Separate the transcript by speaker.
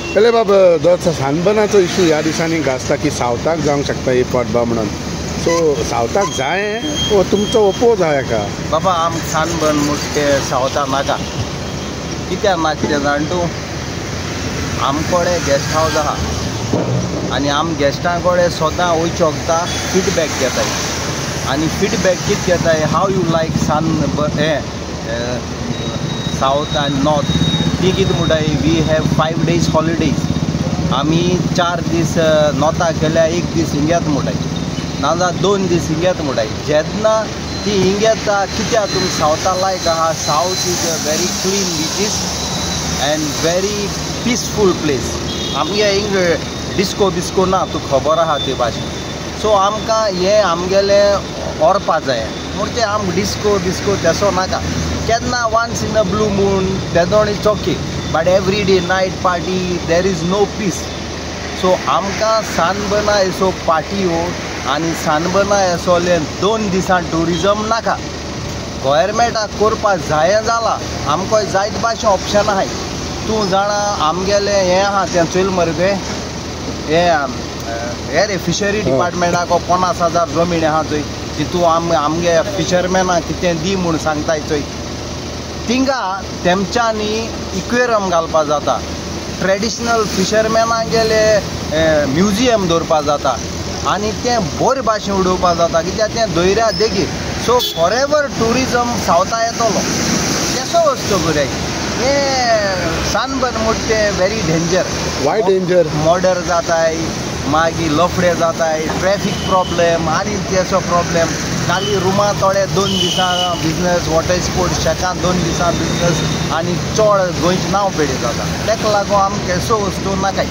Speaker 1: पहिले बाबा जो सानबनाचो इशू ह्या दिसांनी गाजता की सावथाक जावंक शकता ही पोटबा म्हणून सो सावथाक जाय वो तुमचो ओपोज आहा हेका
Speaker 2: बाबा आमकां सानबन मुट्टे सावथा नाका कित्याक नाका तें जाण तूं आमकोडे गेस्ट हावस आहा आनी आम गेस्टां कोडे सोदां वयचें वखदां फीडबॅक घेताय आनी फीडबॅक कितें घेताय हाव यू लायक सावथ आनी नॉर्थ ती कितें म्हणटाय वी हॅव 5 days हॉलिडेज आमी 4 दीस नॉर्थाक गेल्यार 1 दीस हिंग्यात म्हणटाय नाजाल्यार 2 दीस हिंग्यात म्हणटाय जेन्ना ती हिंग्याता कित्याक तुमी सावथा लायक आहा south is a very clean beaches and very peaceful place आमगे हिंग डिस्को बिस्को ना तूं खबर आहा ते भाशेन सो आमकां हें आमगेले व्हरपा जाय म्हणचे आमकां डिस्को बिस्को तेसो नाका केन्ना once in a blue moon तेदोण it's okay but every day night party there is no peace so आमकां सानबना एसो पार्टी हो आनी सानबना एसोले 2 दिसां टुरिजम नाका गोवोरमेंटाक करपा जाय जालां आमकां जायत भाशेन ऑप्शन आहाय तूं जाणा आमगेलें हें आहा तें चोयल मरे तें हे रे फिशरी डिपार्टमेंटाक 50,000 जमीन आहा थंय तितू आमगे फिशरमॅनाक कितें दी म्हूण सांगताय थंय तिंगा तेमच्यांनी इक्वेरियम घालपा जाता ट्रेडिशनल फिशरमॅनाक गेले म्युजियम दवरपा जाता आनी तें बरे भाशेन उडोवपा जाता कित्याक तें दर्या देगीर सो फॉर एवर टुरिजम सावथा येतलो तेसो वस्तू बरे हें सानबन म्हणटा तें very danger
Speaker 1: Y danger
Speaker 2: murder जाताय मागीर लफडे जाताय ट्रॅफिक प्रॉब्लेम आनी तेसो प्रॉब्लेम खाली रुमा थोडे 2 दिसां बिजनस वॉटर स्पोर्ट्स शेकान 2 दिसां बिजनस आनी चड गोंयचें नांव पेडे जाता तेका लागून आमकां केसो वस्तू नाकाय